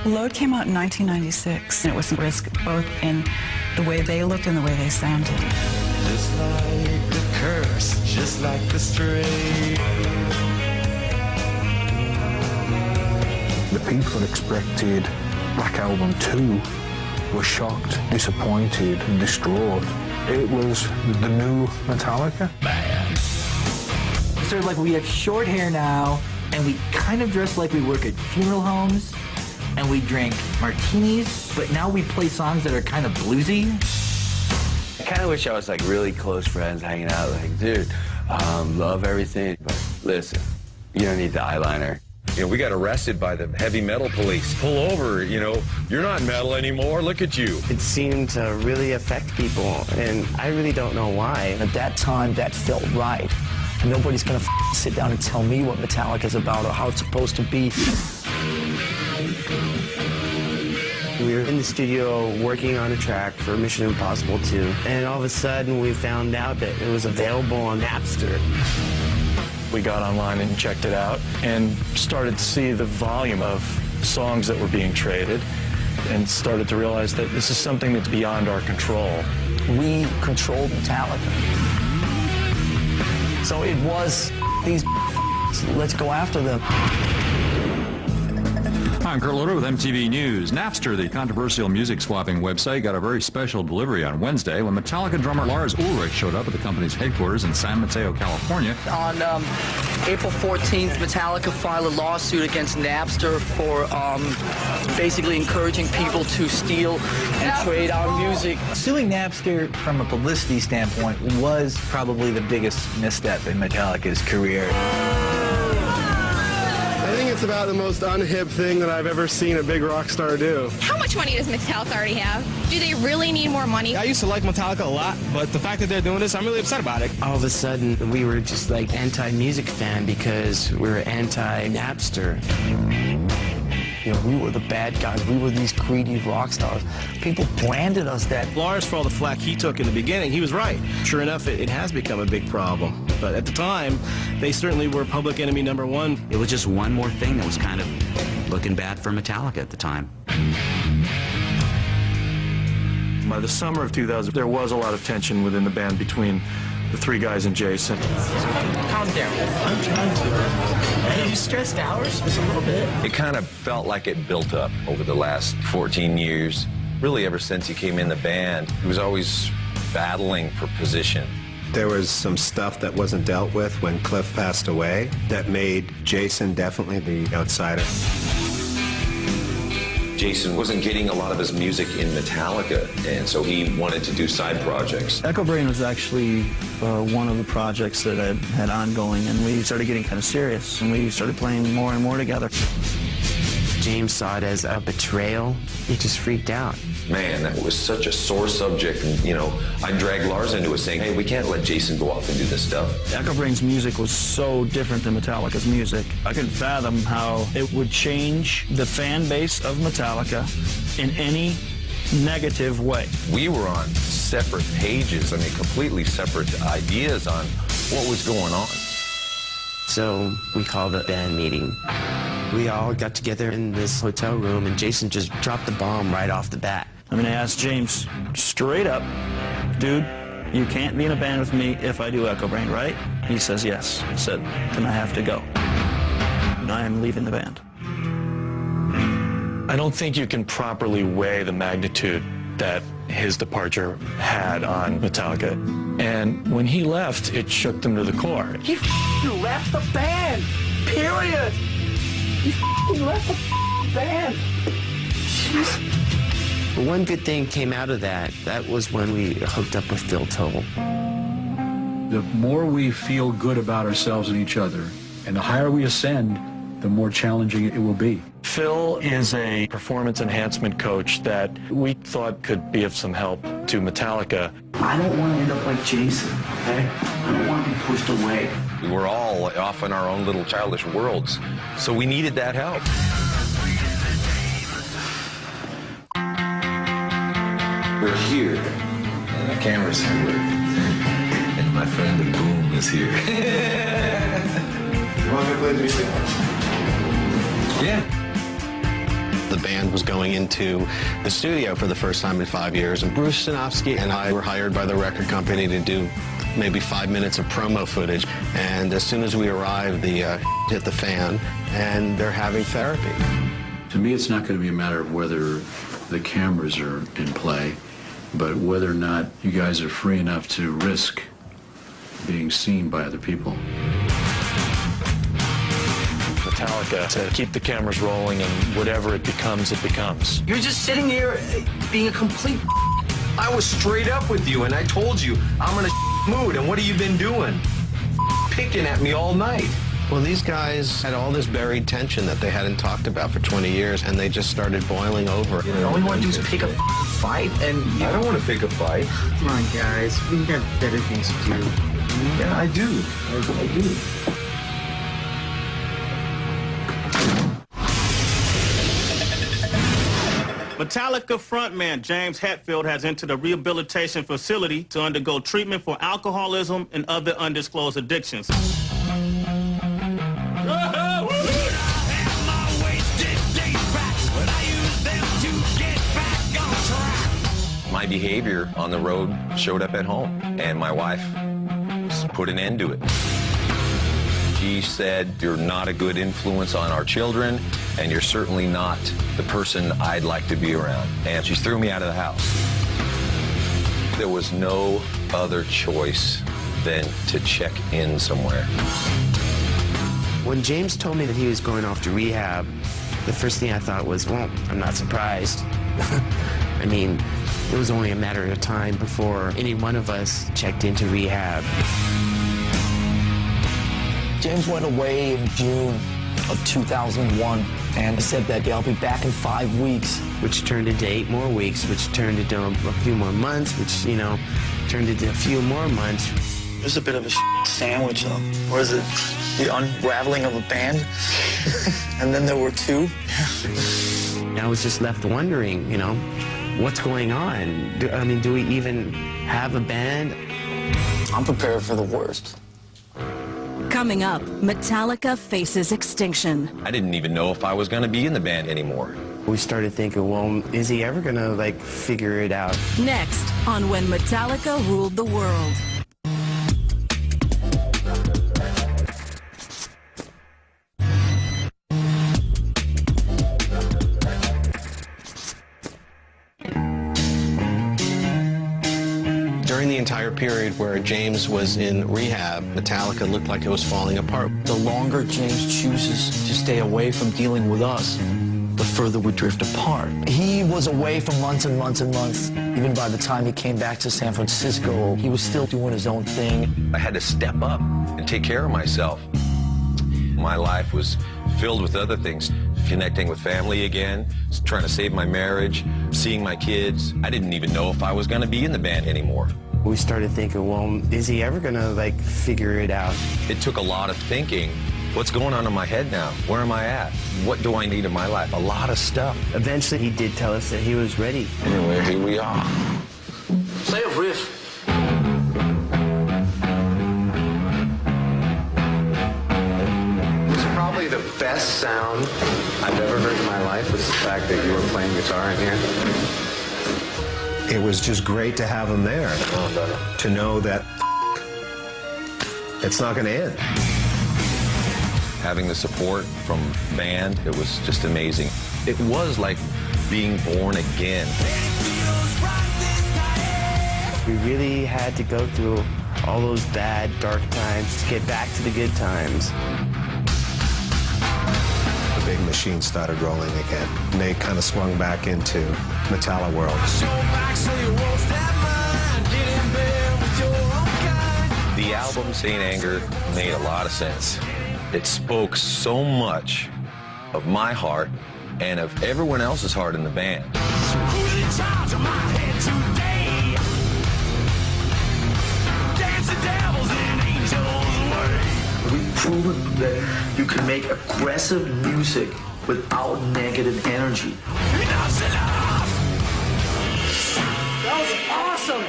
Load came out in 1996, and it was a risk both in the way they looked and the way they sounded. Just like the curse, just like the stray. The people that expected Black Album 2 were shocked, disappointed, and distraught. It was the new Metallica. Man. It's sort of like we have short hair now, and we kind of dress like we work at funeral homes, and we drink martinis, but now we play songs that are kind of bluesy. I kind of wish I was like really close friends hanging out, like, dude, love everything, but listen, you don't need the eyeliner. You know, we got arrested by the heavy metal police. Pull over, you know, you're not metal anymore, look at you. It seemed to really affect people, and I really don't know why. At that time, that felt right. And nobody's gonna sit down and tell me what Metallica's about or how it's supposed to be. We were in the studio working on a track for Mission Impossible 2, and all of a sudden we found out that it was available on Napster. We got online and checked it out and started to see the volume of songs that were being traded and started to realize that this is something that's beyond our control. We controlled Metallica. So it was these let's go after them. Hi, I'm Kurt Loder with MTV News. Napster, the controversial music swapping website, got a very special delivery on Wednesday when Metallica drummer Lars Ulrich showed up at the company's headquarters in San Mateo, California. On April 14th, Metallica filed a lawsuit against Napster for basically encouraging people to steal and trade our music. Suing Napster from a publicity standpoint was probably the biggest misstep in Metallica's career. I think it's about the most unhip thing that I've ever seen a big rock star do. How much money does Metallica already have? Do they really need more money? I used to like Metallica a lot, but the fact that they're doing this, I'm really upset about it. All of a sudden, we were just like anti-music fan because we were anti-Napster. You know, we were the bad guys. We were these greedy rock stars. People branded us that. Lars, for all the flack he took in the beginning, he was right. Sure enough, it has become a big problem. But at the time, they certainly were public enemy number one. It was just one more thing that was kind of looking bad for Metallica at the time. By the summer of 2000, there was a lot of tension within the band between the three guys and Jason. Calm down. I'm trying to. Are you stressed out just a little bit? It kind of felt like it built up over the last 14 years. Really, ever since he came in the band, he was always battling for position. There was some stuff that wasn't dealt with when Cliff passed away that made Jason definitely the outsider. Jason wasn't getting a lot of his music in Metallica, and so he wanted to do side projects. Echo Brain was actually one of the projects that I had ongoing, and we started getting kind of serious, and we started playing more and more together. James saw it as a betrayal. He just freaked out. Man, that was such a sore subject, and, you know, I dragged Lars into it saying, hey, we can't let Jason go off and do this stuff. Echo Brain's music was so different than Metallica's music. I couldn't fathom how it would change the fan base of Metallica in any negative way. We were on separate pages, I mean, completely separate ideas on what was going on. So we called a band meeting. We all got together in this hotel room, and Jason just dropped the bomb right off the bat. I mean, I asked James straight up, dude, you can't be in a band with me if I do Echo Brain, right? He says yes. I said, then I have to go. And I am leaving the band. I don't think you can properly weigh the magnitude that his departure had on Metallica. And when he left, it shook them to the core. He left the band, period. He left the band. Jeez. But one good thing came out of that. That was when we hooked up with Phil Toll. The more we feel good about ourselves and each other, and the higher we ascend, the more challenging it will be. Phil is a performance enhancement coach that we thought could be of some help to Metallica. I don't want to end up like Jason, okay? I don't want to be pushed away. We were all off in our own little childish worlds, so we needed that help. We're here, and the camera's here, and my friend the Boom is here. You want me to play the music? Yeah. band was going into the studio for the first time in 5 years, and Bruce Sinofsky and I were hired by the record company to do maybe 5 minutes of promo footage. And as soon as we arrived, the hit the fan, and they're having therapy. To me, it's not going to be a matter of whether the cameras are in play, but whether or not you guys are free enough to risk being seen by other people. Metallica to keep the cameras rolling, and whatever it becomes, it becomes. You're just sitting here being a complete. I was straight up with you, and I told you I'm in a mood, and what have you been doing? Picking at me all night. Well, these guys had all this buried tension that they hadn't talked about for 20 years, and they just started boiling over. All we want to do is pick a fight, and I don't want to pick a fight. Come on, guys. We got better things to do. Yeah, I do. I do. Metallica frontman James Hetfield has entered a rehabilitation facility to undergo treatment for alcoholism and other undisclosed addictions. My behavior on the road showed up at home, and my wife put an end to it. She said, "You're not a good influence on our children, and you're certainly not the person I'd like to be around." And she threw me out of the house. There was no other choice than to check in somewhere. When James told me that he was going off to rehab, the first thing I thought was, well, I'm not surprised. I mean, it was only a matter of time before any one of us checked into rehab. James went away in June of 2001 and said that I'll be back in 5 weeks. Which turned into 8 more weeks, which turned into a few more months, which, you know, turned into a few more months. It was a bit of a sandwich, though. Was it the unraveling of a band? And then there were 2. I was just left wondering, you know, what's going on? Do we even have a band? I'm prepared for the worst. Coming up, Metallica faces extinction. I didn't even know if I was going to be in the band anymore. We started thinking, well, is he ever going to, like, figure it out? Next on When Metallica Ruled the World. During the entire period where James was in rehab, Metallica looked like it was falling apart. The longer James chooses to stay away from dealing with us, the further we drift apart. He was away for months and months and months. Even by the time he came back to San Francisco, he was still doing his own thing. I had to step up and take care of myself. My life was filled with other things, connecting with family again, trying to save my marriage, seeing my kids. I didn't even know if I was going to be in the band anymore. We started thinking, well, is he ever going to, like, figure it out? It took a lot of thinking. What's going on in my head now? Where am I at? What do I need in my life? A lot of stuff. Eventually, he did tell us that he was ready. Anyway, here we are. Play a riff. Probably the best sound I've ever heard in my life was the fact that you were playing guitar in here. It was just great to have him there, to know that it's not going to end. Having the support from band, it was just amazing. It was like being born again. We really had to go through all those bad, dark times to get back to the good times. The big machine started rolling again, and they kind of swung back into Metallica world. The album, Saint Anger, made a lot of sense. It spoke so much of my heart and of everyone else's heart in the band. Who's in charge of my head today? Dancing devils and angels' way. We've proven that you can make aggressive music without negative energy. Enough's enough! That was awesome!